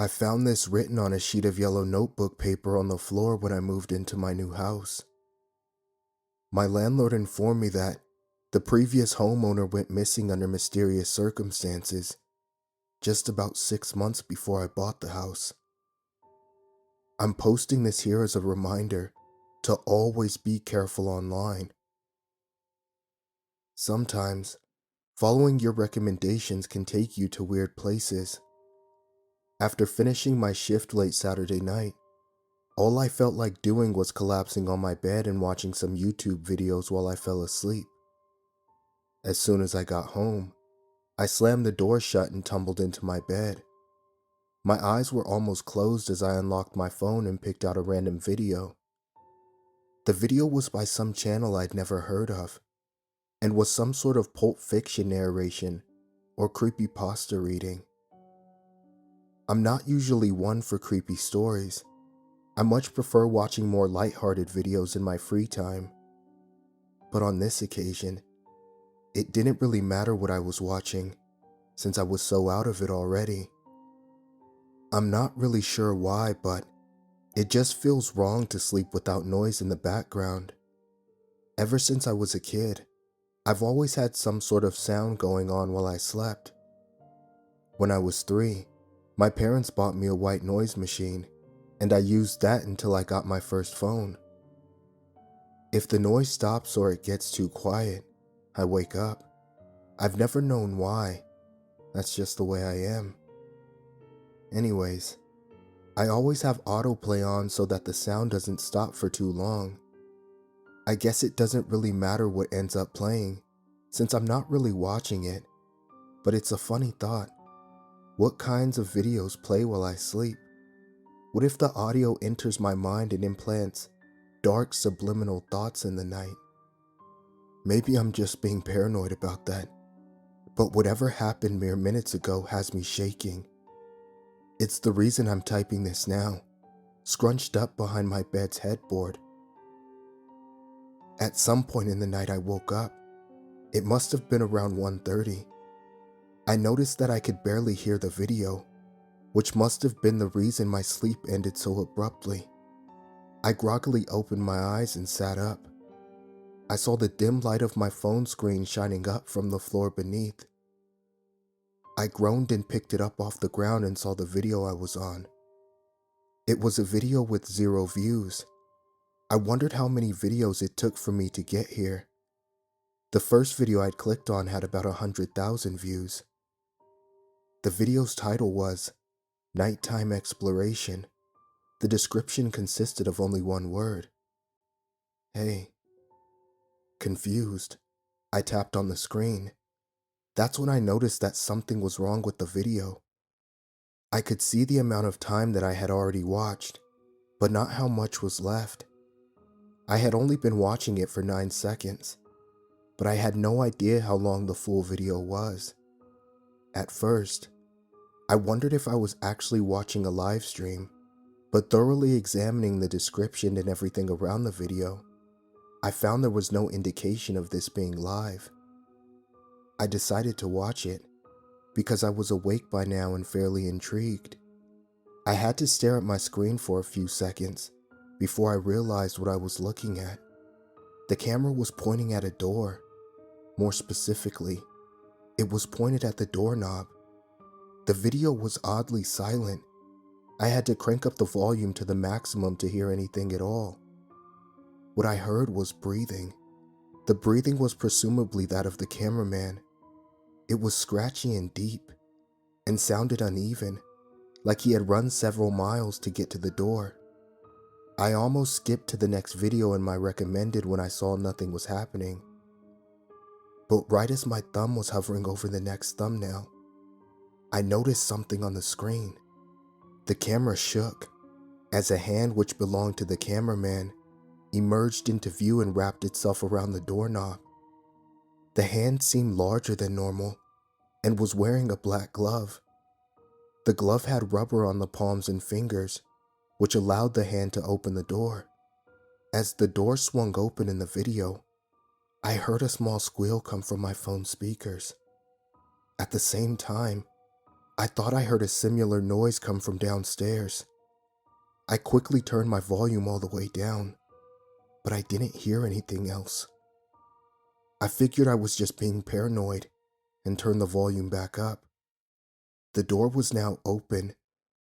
I found this written on a sheet of yellow notebook paper on the floor when I moved into my new house. My landlord informed me that the previous homeowner went missing under mysterious circumstances just about 6 months before I bought the house. I'm posting this here as a reminder to always be careful online. Sometimes, following your recommendations can take you to weird places. After finishing my shift late Saturday night, all I felt like doing was collapsing on my bed and watching some YouTube videos while I fell asleep. As soon as I got home, I slammed the door shut and tumbled into my bed. My eyes were almost closed as I unlocked my phone and picked out a random video. The video was by some channel I'd never heard of, and was some sort of Pulp Fiction narration or creepypasta reading. I'm not usually one for creepy stories. I much prefer watching more lighthearted videos in my free time. But on this occasion, it didn't really matter what I was watching, since I was so out of it already. I'm not really sure why, but it just feels wrong to sleep without noise in the background. Ever since I was a kid, I've always had some sort of sound going on while I slept. When I was 3, my parents bought me a white noise machine, and I used that until I got my first phone. If the noise stops or it gets too quiet, I wake up. I've never known why. That's just the way I am. Anyways, I always have autoplay on so that the sound doesn't stop for too long. I guess it doesn't really matter what ends up playing, since I'm not really watching it, but it's a funny thought. What kinds of videos play while I sleep? What if the audio enters my mind and implants dark subliminal thoughts in the night? Maybe I'm just being paranoid about that, but whatever happened mere minutes ago has me shaking. It's the reason I'm typing this now, scrunched up behind my bed's headboard. At some point in the night I woke up. It must have been around 1:30. I noticed that I could barely hear the video, which must have been the reason my sleep ended so abruptly. I groggily opened my eyes and sat up. I saw the dim light of my phone screen shining up from the floor beneath. I groaned and picked it up off the ground and saw the video I was on. It was a video with 0 views. I wondered how many videos it took for me to get here. The first video I'd clicked on had about 100,000 views. The video's title was Nighttime Exploration. The description consisted of only one word. Hey. Confused, I tapped on the screen. That's when I noticed that something was wrong with the video. I could see the amount of time that I had already watched, but not how much was left. I had only been watching it for 9 seconds, but I had no idea how long the full video was. At first, I wondered if I was actually watching a live stream, but thoroughly examining the description and everything around the video, I found there was no indication of this being live. I decided to watch it because I was awake by now and fairly intrigued. I had to stare at my screen for a few seconds before I realized what I was looking at. The camera was pointing at a door. More specifically, it was pointed at the doorknob. The video was oddly silent. I had to crank up the volume to the maximum to hear anything at all. What I heard was breathing. The breathing was presumably that of the cameraman. It was scratchy and deep, and sounded uneven, like he had run several miles to get to the door. I almost skipped to the next video in my recommended when I saw nothing was happening. But right as my thumb was hovering over the next thumbnail, I noticed something on the screen. The camera shook, as a hand which belonged to the cameraman emerged into view and wrapped itself around the doorknob. The hand seemed larger than normal, and was wearing a black glove. The glove had rubber on the palms and fingers, which allowed the hand to open the door. As the door swung open in the video, I heard a small squeal come from my phone speakers. At the same time, I thought I heard a similar noise come from downstairs. I quickly turned my volume all the way down, but I didn't hear anything else. I figured I was just being paranoid and turned the volume back up. The door was now open,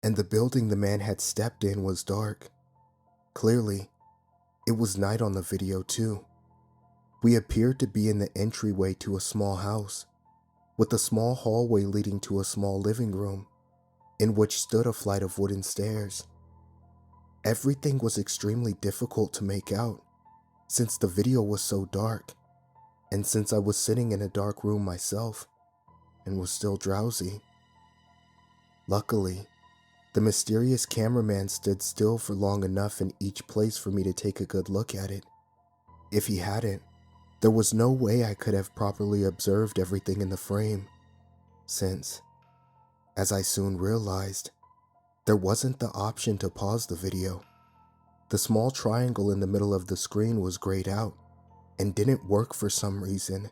and the building the man had stepped in was dark. Clearly, it was night on the video too. We appeared to be in the entryway to a small house, with a small hallway leading to a small living room, in which stood a flight of wooden stairs. Everything was extremely difficult to make out, since the video was so dark, and since I was sitting in a dark room myself, and was still drowsy. Luckily, the mysterious cameraman stood still for long enough in each place for me to take a good look at it. If he hadn't, there was no way I could have properly observed everything in the frame, since, as I soon realized, there wasn't the option to pause the video. The small triangle in the middle of the screen was grayed out and didn't work for some reason.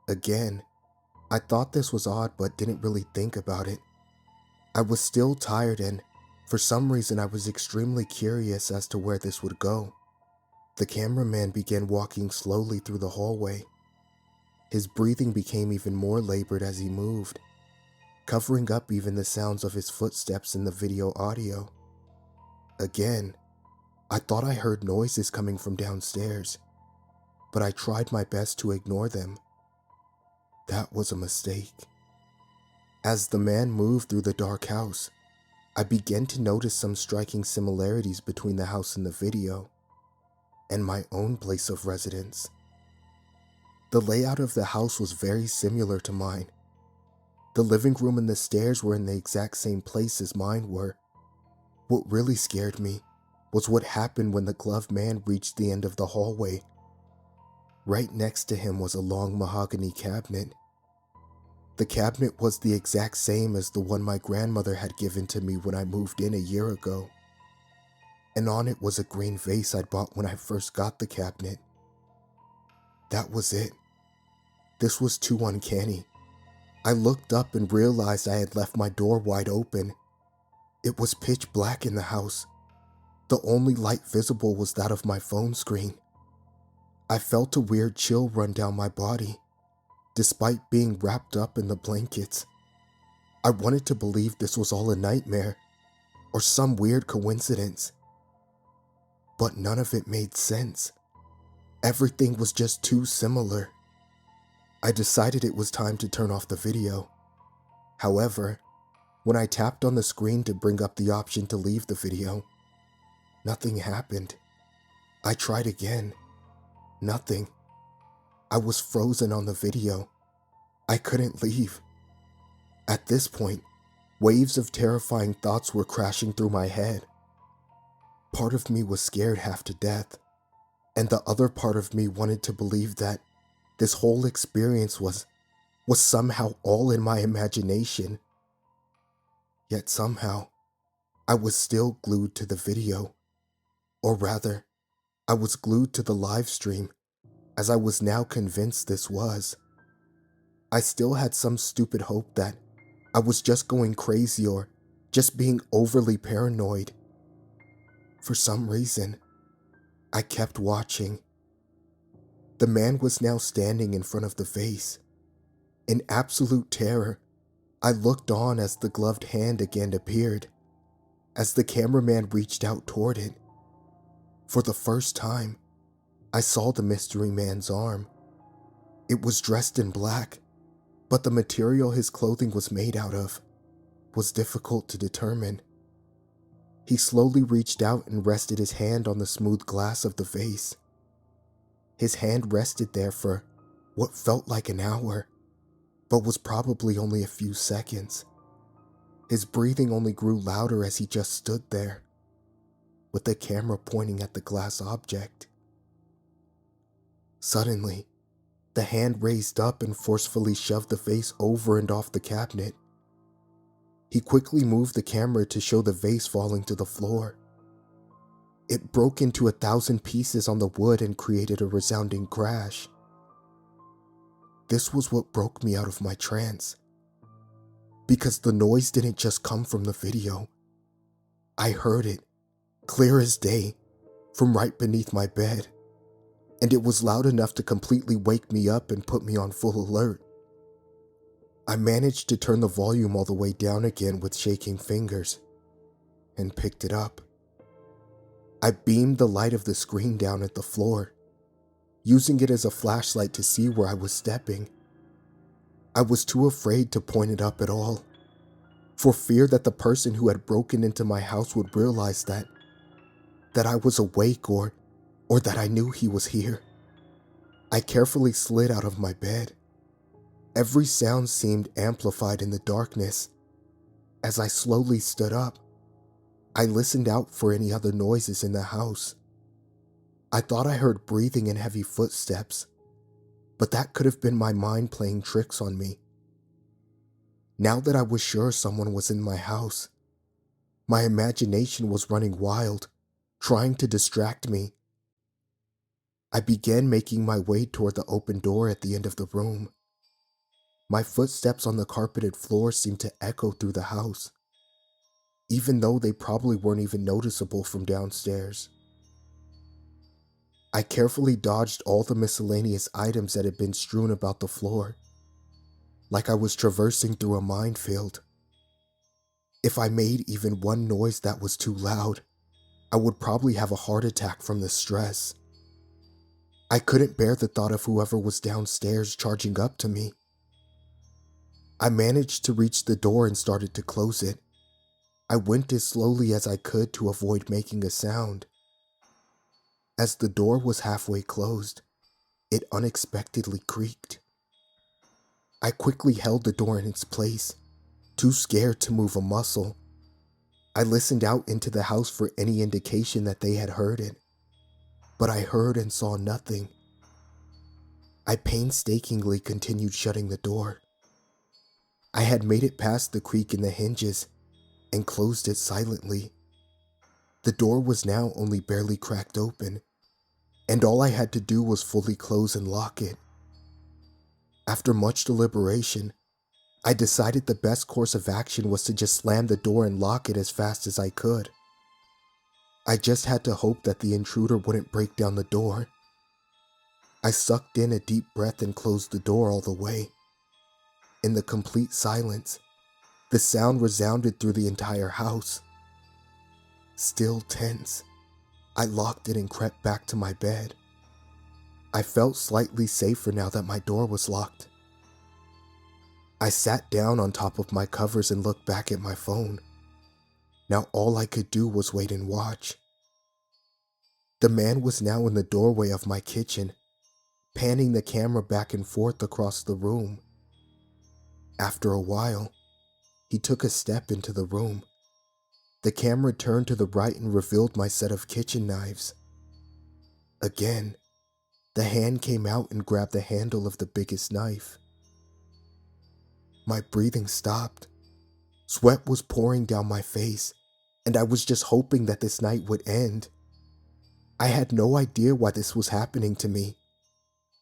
Again, I thought this was odd but didn't really think about it. I was still tired and, for some reason, I was extremely curious as to where this would go. The cameraman began walking slowly through the hallway. His breathing became even more labored as he moved, covering up even the sounds of his footsteps in the video audio. Again, I thought I heard noises coming from downstairs, but I tried my best to ignore them. That was a mistake. As the man moved through the dark house, I began to notice some striking similarities between the house in the video and my own place of residence. The layout of the house was very similar to mine. The living room and the stairs were in the exact same place as mine were. What really scared me was what happened when the gloved man reached the end of the hallway. Right next to him was a long mahogany cabinet. The cabinet was the exact same as the one my grandmother had given to me when I moved in a year ago. And on it was a green vase I'd bought when I first got the cabinet. That was it. This was too uncanny. I looked up and realized I had left my door wide open. It was pitch black in the house. The only light visible was that of my phone screen. I felt a weird chill run down my body, despite being wrapped up in the blankets. I wanted to believe this was all a nightmare, or some weird coincidence. But none of it made sense. Everything was just too similar. I decided it was time to turn off the video. However, when I tapped on the screen to bring up the option to leave the video, nothing happened. I tried again. Nothing. I was frozen on the video. I couldn't leave. At this point, waves of terrifying thoughts were crashing through my head. Part of me was scared half to death, and the other part of me wanted to believe that this whole experience was somehow all in my imagination. Yet somehow, I was still glued to the video. Or rather, I was glued to the live stream, as I was now convinced this was. I still had some stupid hope that I was just going crazy or just being overly paranoid. For some reason, I kept watching. The man was now standing in front of the vase. In absolute terror, I looked on as the gloved hand again appeared, as the cameraman reached out toward it. For the first time, I saw the mystery man's arm. It was dressed in black, but the material his clothing was made out of was difficult to determine. He slowly reached out and rested his hand on the smooth glass of the vase. His hand rested there for what felt like an hour, but was probably only a few seconds. His breathing only grew louder as he just stood there, with the camera pointing at the glass object. Suddenly, the hand raised up and forcefully shoved the vase over and off the cabinet. He quickly moved the camera to show the vase falling to the floor. It broke into 1,000 pieces on the wood and created a resounding crash. This was what broke me out of my trance. because the noise didn't just come from the video. I heard it, clear as day, from right beneath my bed, and it was loud enough to completely wake me up and put me on full alert. I managed to turn the volume all the way down again with shaking fingers, and picked it up. I beamed the light of the screen down at the floor, using it as a flashlight to see where I was stepping. I was too afraid to point it up at all, for fear that the person who had broken into my house would realize that I was awake or that I knew he was here. I carefully slid out of my bed. Every sound seemed amplified in the darkness. As I slowly stood up, I listened out for any other noises in the house. I thought I heard breathing and heavy footsteps, but that could have been my mind playing tricks on me. Now that I was sure someone was in my house, my imagination was running wild, trying to distract me. I began making my way toward the open door at the end of the room. My footsteps on the carpeted floor seemed to echo through the house, even though they probably weren't even noticeable from downstairs. I carefully dodged all the miscellaneous items that had been strewn about the floor, like I was traversing through a minefield. If I made even one noise that was too loud, I would probably have a heart attack from the stress. I couldn't bear the thought of whoever was downstairs charging up to me. I managed to reach the door and started to close it. I went as slowly as I could to avoid making a sound. As the door was halfway closed, it unexpectedly creaked. I quickly held the door in its place, too scared to move a muscle. I listened out into the house for any indication that they had heard it, but I heard and saw nothing. I painstakingly continued shutting the door. I had made it past the creak in the hinges and closed it silently. The door was now only barely cracked open, and all I had to do was fully close and lock it. After much deliberation, I decided the best course of action was to just slam the door and lock it as fast as I could. I just had to hope that the intruder wouldn't break down the door. I sucked in a deep breath and closed the door all the way. In the complete silence, the sound resounded through the entire house. Still tense, I locked it and crept back to my bed. I felt slightly safer now that my door was locked. I sat down on top of my covers and looked back at my phone. Now all I could do was wait and watch. The man was now in the doorway of my kitchen, panning the camera back and forth across the room. After a while, he took a step into the room. The camera turned to the right and revealed my set of kitchen knives. Again, the hand came out and grabbed the handle of the biggest knife. My breathing stopped. Sweat was pouring down my face, and I was just hoping that this night would end. I had no idea why this was happening to me.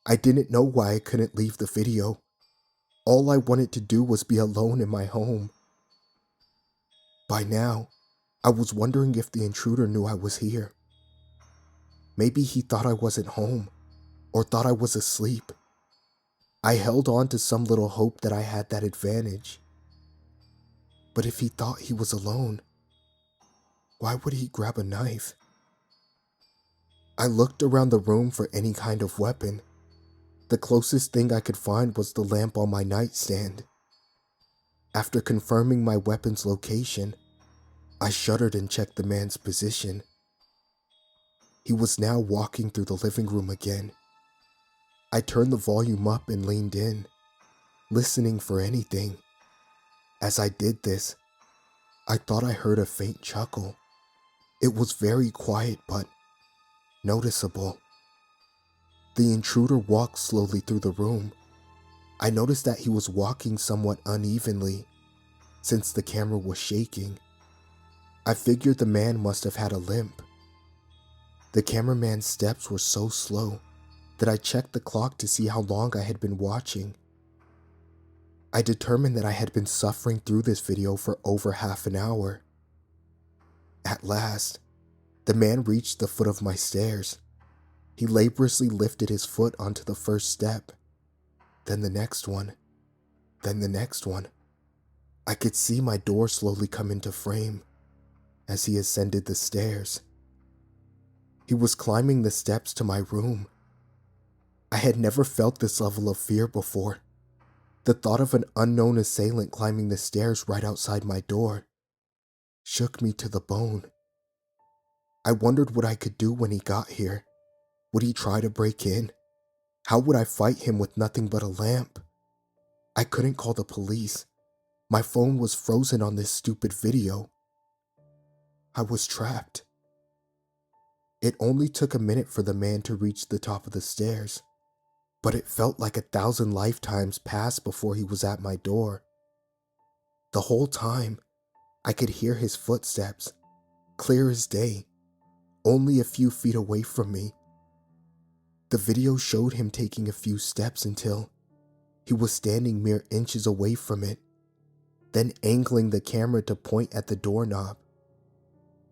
I didn't know why I couldn't leave the video. All I wanted to do was be alone in my home. By now, I was wondering if the intruder knew I was here. Maybe he thought I wasn't home, or thought I was asleep. I held on to some little hope that I had that advantage. But if he thought he was alone, why would he grab a knife? I looked around the room for any kind of weapon. The closest thing I could find was the lamp on my nightstand. After confirming my weapon's location, I shuddered and checked the man's position. He was now walking through the living room again. I turned the volume up and leaned in, listening for anything. As I did this, I thought I heard a faint chuckle. It was very quiet but noticeable. The intruder walked slowly through the room. I noticed that he was walking somewhat unevenly, since the camera was shaking. I figured the man must have had a limp. The cameraman's steps were so slow that I checked the clock to see how long I had been watching. I determined that I had been suffering through this video for over half an hour. At last, the man reached the foot of my stairs. He laboriously lifted his foot onto the first step, then the next one, then the next one. I could see my door slowly come into frame as he ascended the stairs. He was climbing the steps to my room. I had never felt this level of fear before. The thought of an unknown assailant climbing the stairs right outside my door shook me to the bone. I wondered what I could do when he got here. Would he try to break in? How would I fight him with nothing but a lamp? I couldn't call the police. My phone was frozen on this stupid video. I was trapped. It only took a minute for the man to reach the top of the stairs, but it felt like 1,000 lifetimes passed before he was at my door. The whole time, I could hear his footsteps, clear as day, only a few feet away from me. The video showed him taking a few steps until he was standing mere inches away from it, then angling the camera to point at the doorknob,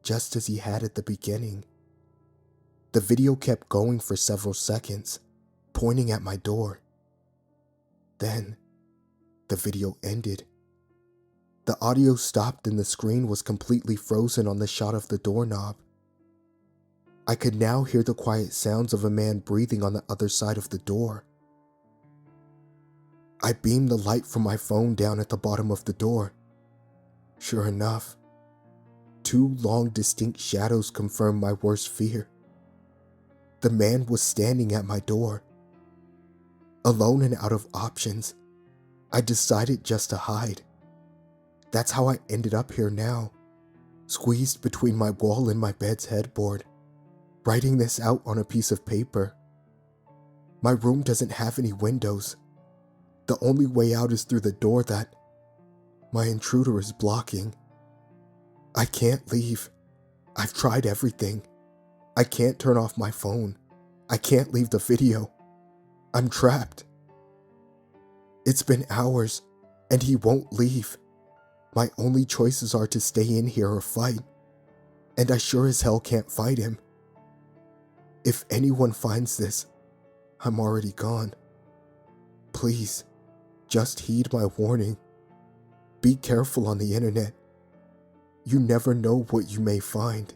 just as he had at the beginning. The video kept going for several seconds, pointing at my door. Then, the video ended. The audio stopped and the screen was completely frozen on the shot of the doorknob. I could now hear the quiet sounds of a man breathing on the other side of the door. I beamed the light from my phone down at the bottom of the door. Sure enough, 2 long distinct shadows confirmed my worst fear. The man was standing at my door. Alone and out of options, I decided just to hide. That's how I ended up here now, squeezed between my wall and my bed's headboard, writing this out on a piece of paper. My room doesn't have any windows. The only way out is through the door that my intruder is blocking. I can't leave. I've tried everything. I can't turn off my phone. I can't leave the video. I'm trapped. It's been hours, and he won't leave. My only choices are to stay in here or fight, and I sure as hell can't fight him. If anyone finds this, I'm already gone. Please, just heed my warning. Be careful on the internet. You never know what you may find.